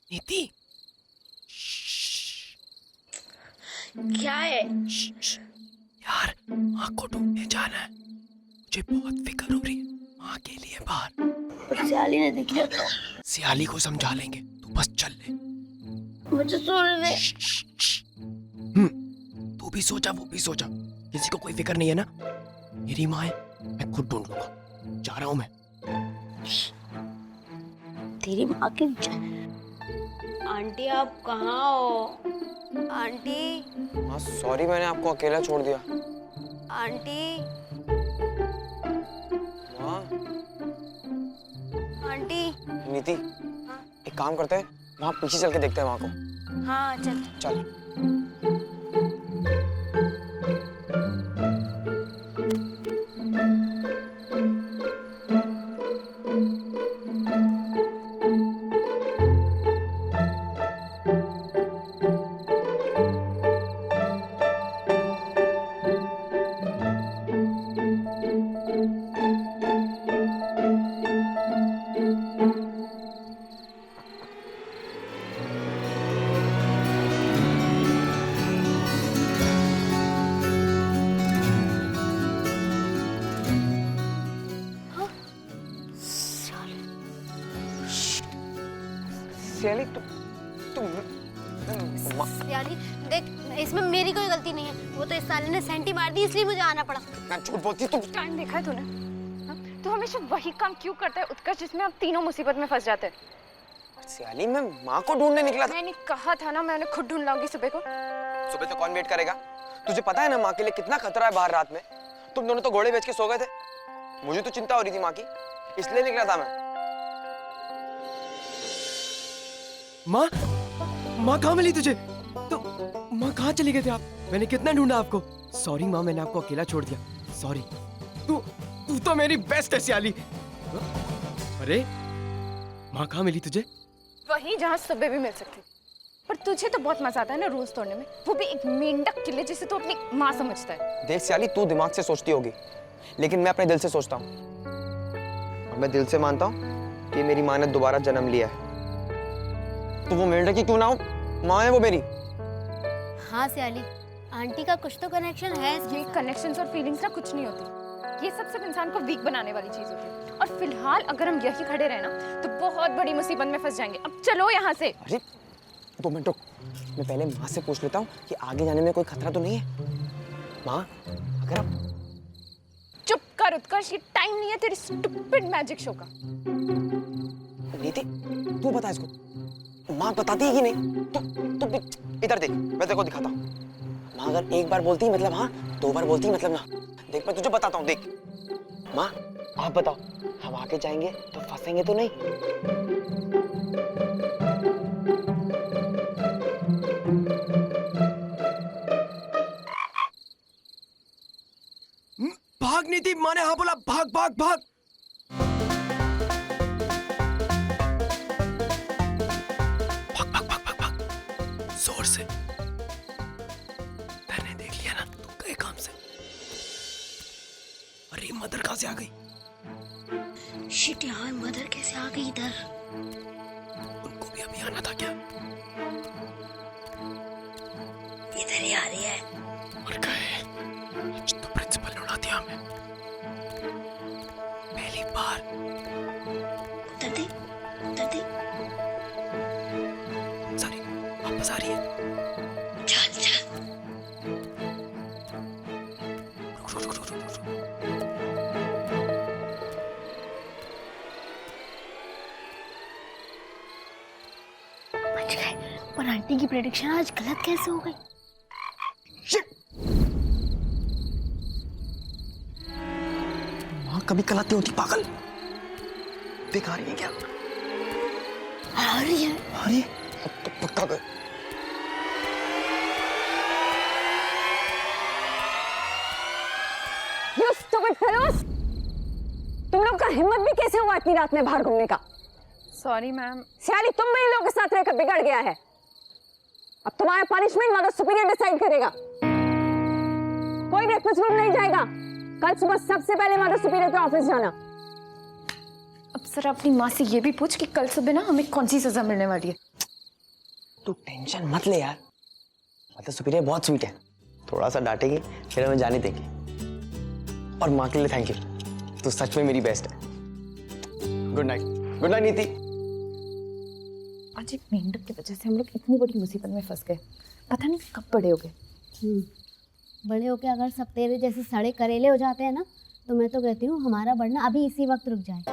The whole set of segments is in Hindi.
नीति, क्या है? यार माँ को ढूंढने जाना है, मुझे बहुत फिक्र हो रही है माँ के लिए बाहर। पर सियाली ने देख लिया तो। सियाली को समझा लेंगे, तू बस चल ले। मुझे सोने दे। तू भी सोचा वो भी सोचा, किसी को कोई फिक्र नहीं है ना। मेरी माँ है, मैं खुद ढूंढ लूंगा। जा रहा हूँ मैं। तेरी माँ के आंटी आप कहाँ हो? आंटी। हाँ सॉरी, मैंने आपको अकेला छोड़ दिया। आंटी। हाँ आंटी। नीति, एक काम करते हैं, वहाँ पीछे चल के देखते हैं वहाँ को। हाँ चल। चल। सियाली सियाली देख, इसमें मेरी कोई गलती नहीं है। वो तो इस साले ने सेंटी मार दी, इसलिए मुझे आना पड़ा। मैं झूठ बोलती तू। टाइम देखा है तूने? तू हमेशा वही काम क्यों करता है उत्कर्ष, जिसमें हम तीनों मुसीबत में फंस जाते हैं? सियाली, मैं माँ को ढूंढने निकला था। मैंने कहा था ना, मैं उन्हें खुद ढूंढ लाऊंगी सुबह को। सुबह तो कौन वेट करेगा? तुझे पता है ना माँ के लिए कितना खतरा है बाहर रात में। तुम दोनों तो घोड़े बेच के सो गए थे। मुझे तो चिंता हो रही थी माँ की, इसलिए निकला था मैं। माँ, माँ कहाँ मिली तुझे? तो माँ कहाँ चले गए थे आप? मैंने कितना ढूंढा आपको। सॉरी माँ, मैंने आपको अकेला छोड़ दिया। सॉरी। तू तू तो मेरी बेस्ट है सियाली। अरे माँ कहाँ मिली तुझे? वही जहाँ सुबह भी मिल सकती। पर तुझे तो बहुत मजा आता है ना रूल्स तोड़ने में, वो भी एक मेंढक किले जिसे तू अपनी माँ समझता है। देख सियाली, तू दिमाग से सोचती होगी, लेकिन मैं अपने दिल से सोचता हूँ। और मैं दिल से मानता हूँ कि मेरी माँ ने दोबारा जन्म लिया है। तो वो मेंढक की क्यों ना हो, माँ है वो मेरी। हाँ सियाली, आंटी का कुछ तो कनेक्शन है। ये कनेक्शंस और फीलिंग्स ना कुछ नहीं होती, ये सब इंसान को वीक बनाने वाली चीज होती है। और फिलहाल अगर हम यही खड़े रहे ना तो बहुत बड़ी मुसीबत में फंस जाएंगे। अब चलो यहाँ से। अरे 2 मिनट रुक, मैं पहले माँ से पूछ लेता हूँ कि आगे जाने में कोई खतरा तो नहीं है। माँ, अगर आप चुप कर उत्कर्ष, ये टाइम नहीं है तेरी स्टूपिड मैजिक शो का। नीति, तू बता इसको, माँ बताती है कि नहीं? तू इधर देख, मैं तेरे को दिखाता हूँ। माँ अगर एक बार बोलती मतलब हाँ, 2 बार बोलती मतलब ना। देख मैं तुझे बताता हूँ, देख। माँ आप बताओ, हम आगे जाएंगे तो फंसेंगे तो नहीं? भाग नीति, माँ ने हाँ बोला, भाग भाग भाग। भाग भाग भाग भाग भाग, जोर से। मैंने देख लिया ना, तुम गए काम से। अरे मदर कहाँ से आ गई? शिट यार, मदर कैसे आ गई इधर? उनको भी अभी आना था क्या? इधर ही आ रही है। मर गए, आज तो प्रिंसिपल ने उड़ा दिया हमें। पहली बार। उतर दे, उतर दे। सॉरी, वापस आ रही है। चल चल। रुक रुक रुक रुक रुक। बच गए, पर आंटी की प्रेडिक्शन आज गलत कैसे हो गई? माँ कभी कलाती होती पागल। देख आ रही है क्या? आ रही है। अरे अब तो पक्का कर। स्टूपिड फेलोस, तुम लोग का हिम्मत भी कैसे हुआ इतनी रात में बाहर घूमने का? Sorry ma'am. सियाली तुम भी इन लोगों के साथ रहकर बिगड़ गया है। अब तुम्हारा पनिशमेंट मदर सुपीरियर डिसाइड करेगा। कोई ब्रेकफास्ट रूम नहीं जाएगा। कल सुबह सबसे पहले मदर सुपीरियर के ऑफिस जाना। अब सर अपनी माँ से ये भी पूछ कि कल सुबह ना हमें कौन सी सजा मिलने वाली है। तू टेंशन मत ले यार, मतलब सुपीरियर बहुत स्वीट है, थोड़ा सा डांटेगी फिर हमें जाने देगी। और माँ के लिए थैंक यू, तू सच में मेरी बेस्ट है। Good night. गुड नाइट नीति। आज एक मेंढक की वजह से हम लोग इतनी बड़ी मुसीबत में फंस गए, पता नहीं कब बड़े हो गए। बड़े होके अगर सब तेरे जैसे सड़े करेले हो जाते हैं ना, तो मैं तो कहती हूँ हमारा बढ़ना अभी इसी वक्त रुक जाए।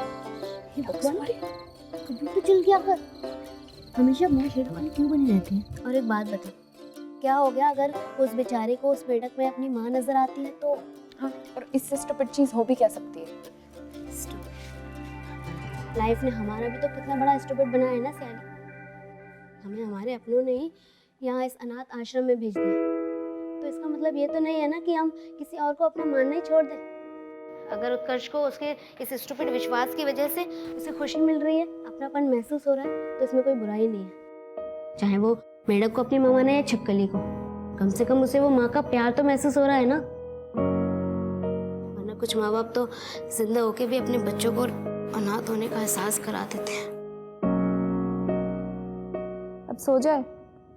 हे भगवान, कभी तो चल गया कर। हमेशा मैं शेरवानी क्यों बनी रहती है? और एक बात बता, क्या हो गया अगर उस बेचारे को उस मेढक में अपनी माँ नजर आती है तो? हाँ, और इससे स्टूपिड चीज हो भी क्या सकती है? लाइफ ने हमारा भी तो कितना बड़ा स्टूपिड बनाया है ना सियाली। हमें हमारे अपनों ने ही यहाँ इस अनाथ आश्रम में भेज दिया, तो इसका मतलब ये तो नहीं है ना कि हम किसी और को अपना मानना ही छोड़ दें। अगर उत्कर्ष को उसके इस स्टूपिड विश्वास की वजह से उसे खुशी मिल रही है, अपनापन महसूस हो रहा है, तो इसमें कोई बुराई नहीं है। चाहे वो मेढक को अपनी माँ माने या छिपकली को, कम से कम उसे वो माँ का प्यार तो महसूस हो रहा है ना। वरना कुछ माँ बाप तो जिंदा होके भी अपने बच्चों को अनाथ होने का एहसास करा देते हैं। अब सो जाए,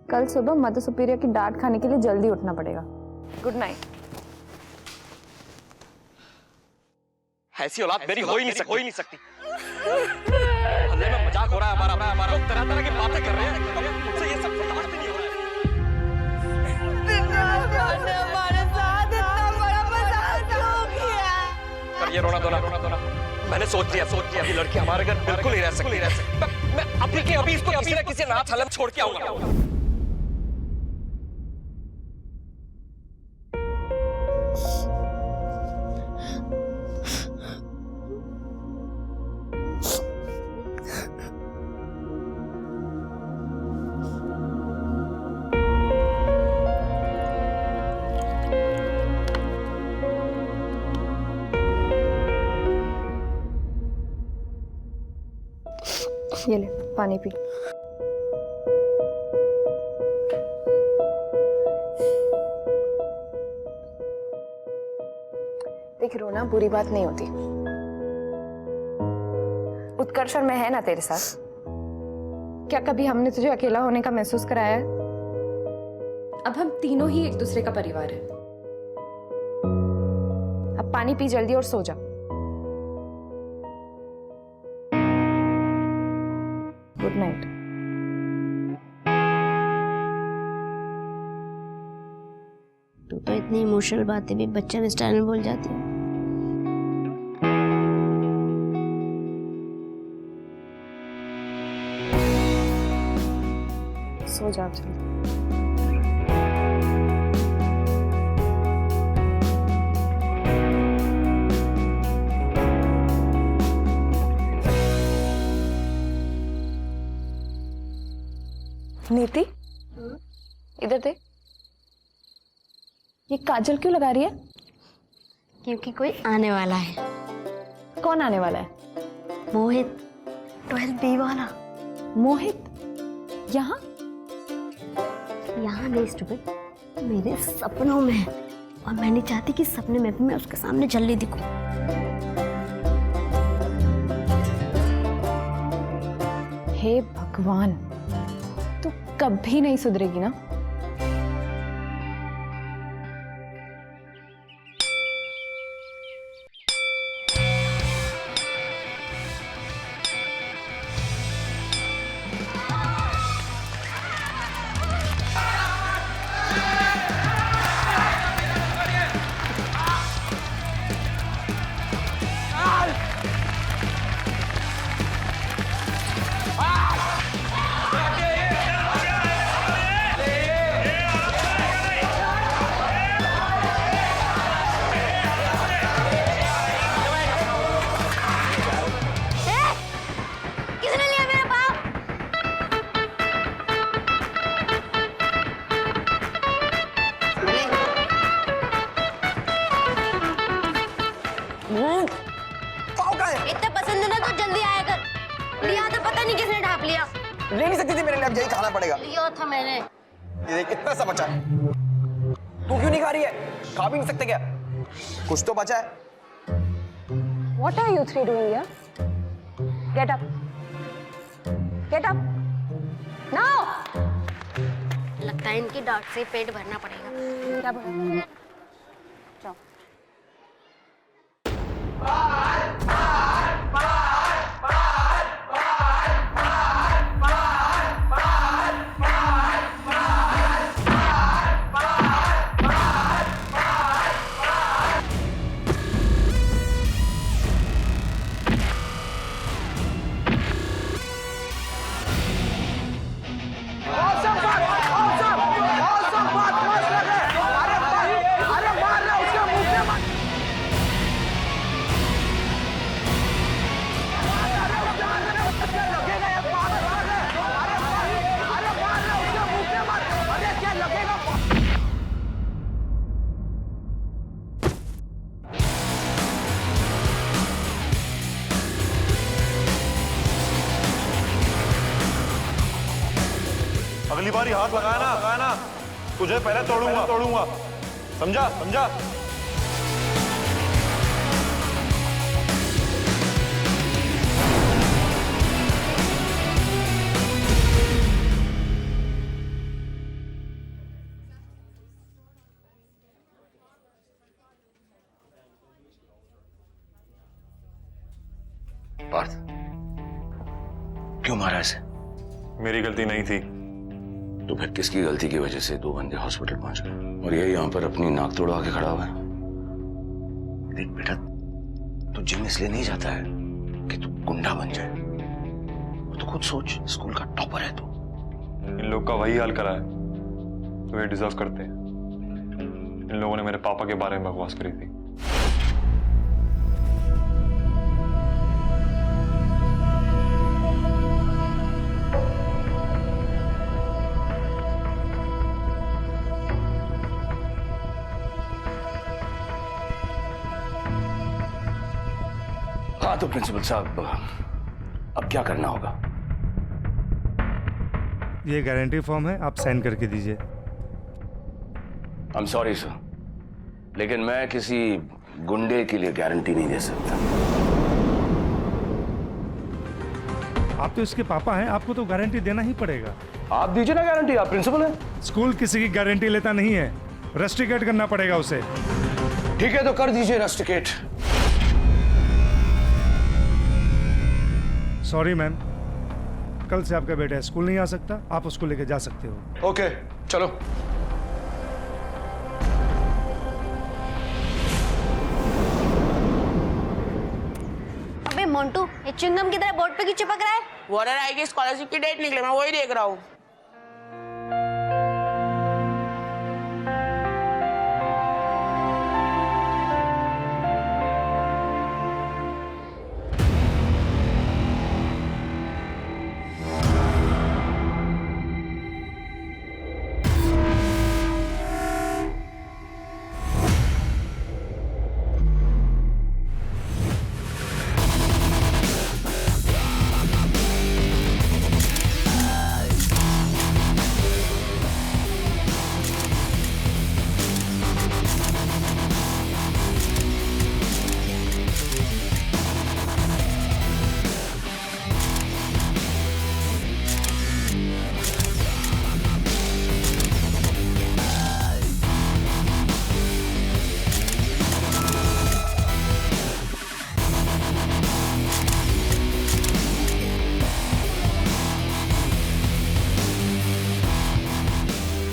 कल सुबह मदर सुपीरियर की डांट खाने के लिए जल्दी उठना पड़ेगा। Good night. ऐसी औलाद मेरी हो ही नहीं सकती। हल्ले में मजाक हो रहा है हमारा लोग तरह तरह की बातें कर रहे हैं, मुझसे ये सब बर्दाश्त नहीं हो रहा है। पर ये रोना धोना मैंने सोच लिया ये लड़की हमारे घर बिल्कुल नहीं रह सकती। मैं अभी के अभी इसको किसी न किसी अनाथ हालत में छोड़ के आऊंगा। ये ले पानी पी। देख, रोना बुरी बात नहीं होती। उत्कर्ष और मैं है ना तेरे साथ। क्या कभी हमने तुझे अकेला होने का महसूस कराया है? अब हम तीनों ही एक दूसरे का परिवार है। अब पानी पी जल्दी और सो जा। Good night. तू तो इतनी इमोशनल बातें भी बच्चन स्टाइल में बोल जाती है। सो जा जल्दी। नीति, इधर देख। ये काजल क्यों लगा रही है? क्योंकि कोई आने वाला है। कौन आने वाला है? मोहित, 12B वाला। मोहित? यहाँ? यहाँ नहीं स्टूपिड, मेरे सपनों में है। और मैं नहीं चाहती कि सपने में भी मैं उसके सामने जल्दी दिखूं। हे भगवान, तू कभी नहीं सुधरेगी ना। पाव का है? इतना पसंद है ना तो जल्दी आया कर। लिया तो पता नहीं किसने ढाप लिया। ले नहीं सकती थी मेरे लिए, अब यही खाना पड़ेगा। लिया था मैंने। ये देख इतना सा बचा है। तू क्यों नहीं खा रही है? खा भी नहीं सकते क्या? कुछ तो बचा है। What are you three doing here? Get up. Get up. Now. लगता है इनकी डांट से पेट भरना पड़ेगा। क्या बोला? जाओ। अगली बार हाथ लगाना तुझे पहले तोड़ूंगा समझा समझा। पार्थ, क्यों मारा इसे? मेरी गलती नहीं थी। तो फिर किसकी गलती की वजह से दो बंदे हॉस्पिटल पहुंच गए और ये यहाँ पर अपनी नाक तोड़वा के खड़ा हुआ है? देख बेटा, तू जिम इसलिए नहीं जाता है कि तू गुंडा बन जाए। और तू खुद सोच, स्कूल का टॉपर है तू। इन लोग का वही हाल करा है तो ये डिजर्व करते हैं। इन लोगों ने मेरे पापा के बारे में बकवास करी थी। हाँ तो प्रिंसिपल साहब, अब क्या करना होगा? ये गारंटी फॉर्म है, आप साइन करके दीजिए। आई एम सॉरी सर, लेकिन मैं किसी गुंडे के लिए गारंटी नहीं दे सकता। आप तो इसके पापा हैं, आपको तो गारंटी देना ही पड़ेगा। आप दीजिए ना गारंटी, आप प्रिंसिपल हैं। स्कूल किसी की गारंटी लेता नहीं है, रस्टिकेट करना पड़ेगा उसे। ठीक है तो कर दीजिए रस्टिकेट। सॉरी मैम, कल से आपका बेटा स्कूल नहीं आ सकता, आप उसको लेके जा सकते हो। ओके चलो। अबे मोंटू, ये चिंगम की तरह बोर्ड पे क्यों चिपक रहा है? वाटर आई की स्कॉलरशिप की डेट निकले, मैं वही देख रहा हूँ।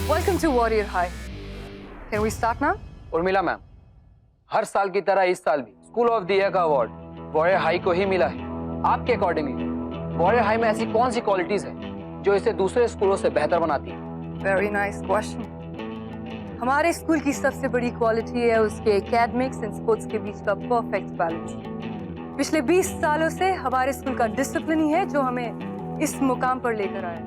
Welcome to Warrior High. Can we start now? Urmila ma'am, हर साल की तरह इस साल भी स्कूल ऑफ द ईयर का अवार्ड वॉरियर हाई को ही मिला है। आपके अकॉर्डिंगली वॉरियर हाई में ऐसी कौन सी क्वालिटीज हैं जो इसे दूसरे स्कूलों से बेहतर बनाती है? Very nice question. हमारे स्कूल की सबसे बड़ी क्वालिटी है उसके एकेडमिक्स एंड स्पोर्ट्स के बीच का परफेक्ट बैलेंस। पिछले 20 सालों से हमारे स्कूल का डिसिप्लिन ही है जो हमें इस मुकाम पर लेकर आया।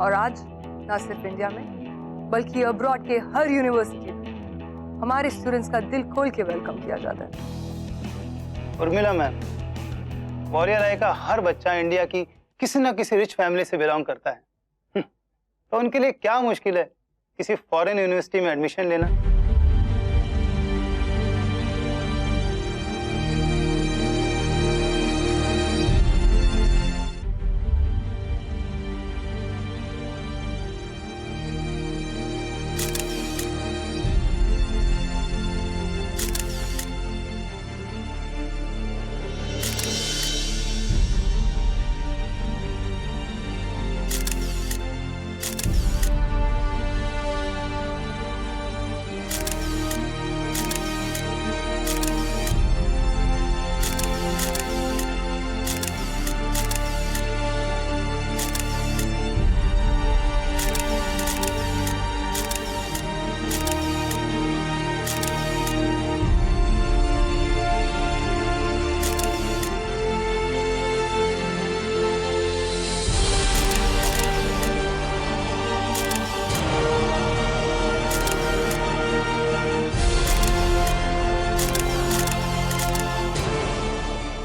और आज न सिर्फ इंडिया में बल्कि अब्रॉड के हर यूनिवर्सिटी में हमारे स्टूडेंट्स का दिल खोल के वेलकम किया जाता है। उर्मिला मैम, वॉरियर आई का हर बच्चा इंडिया की किसी ना किसी रिच फैमिली से बिलोंग करता है। तो उनके लिए क्या मुश्किल है किसी फॉरेन यूनिवर्सिटी में एडमिशन लेना।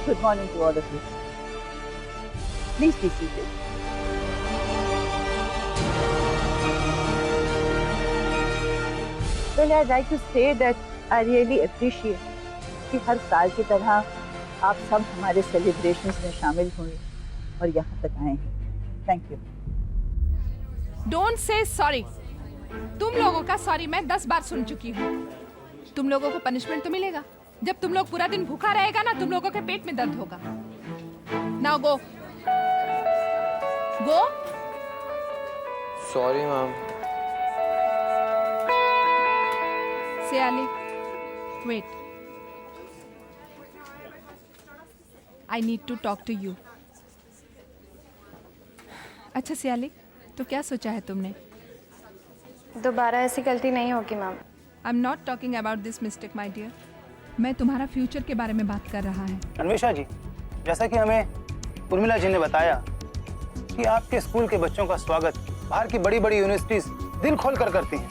Good morning to all of you. Please be seated. Well, I'd like to say that I really appreciate कि हर साल की तरह आप सब हमारे सेलिब्रेशंस में शामिल हुए और यहाँ तक आए हैं। Thank you. Don't say sorry. तुम लोगों का सॉरी मैं 10 बार सुन चुकी हूँ। तुम लोगों को पनिशमेंट तो मिलेगा। जब तुम लोग पूरा दिन भूखा रहेगा ना, तुम लोगों के पेट में दर्द होगा। Now go go. Sorry ma'am. Siyali, wait. I need to talk to you. अच्छा सियाली, तो क्या सोचा है तुमने? दोबारा ऐसी गलती नहीं होगी ma'am. I am not talking about this mistake my dear. मैं तुम्हारा फ्यूचर के बारे में बात कर रहा है। अन्वेषा जी, जैसा कि हमें उर्मिला जी ने बताया कि आपके स्कूल के बच्चों का स्वागत बाहर की बड़ी बड़ी यूनिवर्सिटीज दिल खोल कर करती हैं,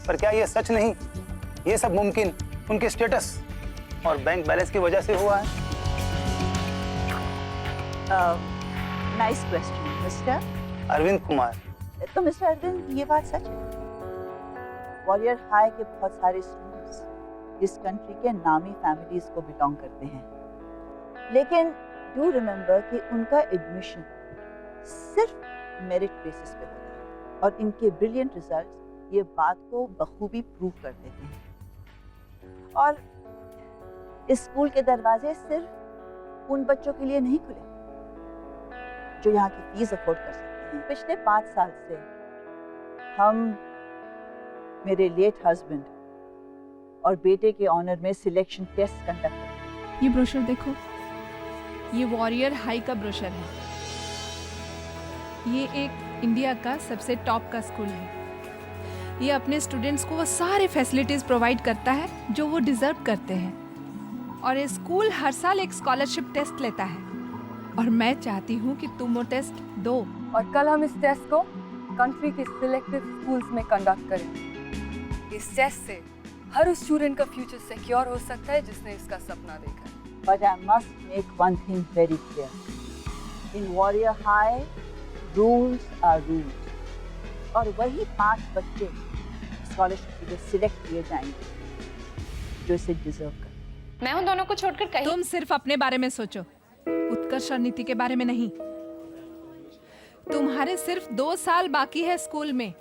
पर क्या ये सच नहीं? ये सब मुमकिन उनके स्टेटस और बैंक बैलेंस की वजह से हुआ है। Nice question mister Arvind Kumar. तो मिस्टर अरविंद, ये बात सच है। वॉरियर हाई के बहुत सारे स्टूडेंट्स इस कंट्री के नामी फैमिलीज को बिलोंग करते हैं, लेकिन डू रिमेंबर कि उनका एडमिशन सिर्फ मेरिट बेसिस पे होता है और इनके ब्रिलियंट रिजल्ट्स ये बात को बखूबी प्रूव कर देते हैं। और इस स्कूल के दरवाजे सिर्फ उन बच्चों के लिए नहीं खुले जो यहाँ की फीस अफोर्ड कर सकते हैं। पिछले 5 साल से हम मेरे लेट हस्बैंड और बेटे के ऑनर में सिलेक्शन टेस्ट कंडक्ट करते हैं। ये ब्रोशर देखो, ये वॉरियर हाई का ब्रोशर है। ये एक इंडिया का सबसे टॉप का स्कूल है। ये अपने स्टूडेंट्स को वो सारे फैसिलिटीज प्रोवाइड करता है जो वो डिजर्व करते हैं। और ये स्कूल हर साल एक स्कॉलरशिप टेस्ट लेता है और मैं चाहती हूँ कि तुम वो टेस्ट दो। और कल हम इस टेस्ट को कंट्री के सिलेक्टिव स्कूल्स में कंडक्ट करेंगे। इस टेस्ट से हर उस स्टूडेंट का फ्यूचर सिक्योर हो सकता है जिसने इसका सपना देखा है। But I must make one thing very clear. In Warrior High, rules are rules. और वही 5 बच्चे स्कॉलरशिप के लिए सिलेक्ट किए जाएंगे जो इसे डिजर्व करते। मैं उन दोनों को छोड़कर कहीं। तुम सिर्फ अपने बारे में सोचो, उत्कर्ष और नीति के बारे में नहीं। तुम्हारे सिर्फ 2 साल बाकी है स्कूल में,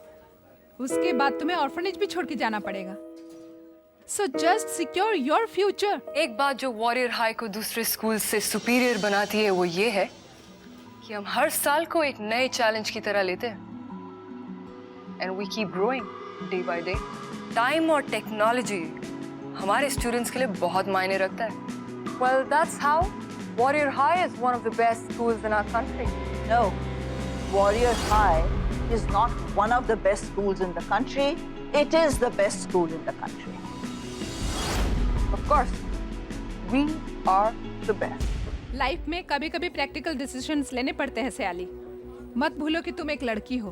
उसके बाद तुम्हें ऑर्फनेज भी छोड़ के जाना पड़ेगा। So just secure your future. एक बात जो वॉरियर हाई को दूसरे स्कूल से सुपीरियर बनाती है वो ये है कि हम हर साल को एक नए चैलेंज की तरह लेते हैं and we keep growing day by day. Time और टेक्नोलॉजी हमारे स्टूडेंट्स के लिए बहुत मायने रखता है। Well, that's how Warrior High is one of the best schools in our country. No, Warrior High is not one of the best schools in the country. It is the best school in the country. Of course, we are the best. Life में कभी कभी प्रैक्टिकल डिसीजंस लेने पड़ते हैं सयाली। मत भूलो कि तुम एक लड़की हो।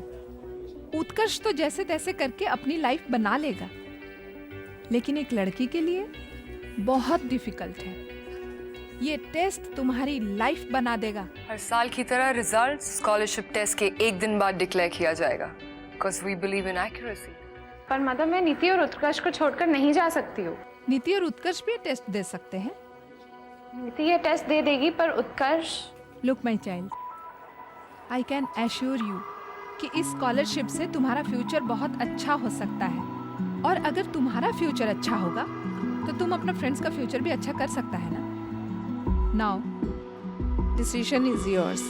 उत्कर्ष तो जैसे तैसे करके अपनी लाइफ बना लेगा, लेकिन एक लड़की के लिए बहुत डिफिकल्ट है। ये टेस्ट तुम्हारी लाइफ बना देगा। हर साल की तरह रिजल्ट स्कॉलरशिप टेस्ट के एक दिन बाद डिक्लेयर किया जाएगा, because we believe in accuracy. पर मदर, मैं नीति और उत्कर्ष को छोड़कर नहीं जा सकती हूँ। नीति और उत्कर्ष भी टेस्ट दे सकते हैं। नीति ये टेस्ट दे देगी, पर Utkarsh. Look my child, I can assure you कि इस स्कॉलरशिप से तुम्हारा फ्यूचर बहुत अच्छा हो सकता है, और अगर तुम्हारा फ्यूचर अच्छा होगा तो तुम अपने फ्रेंड्स का फ्यूचर भी अच्छा कर सकता है ना। Now decision is yours.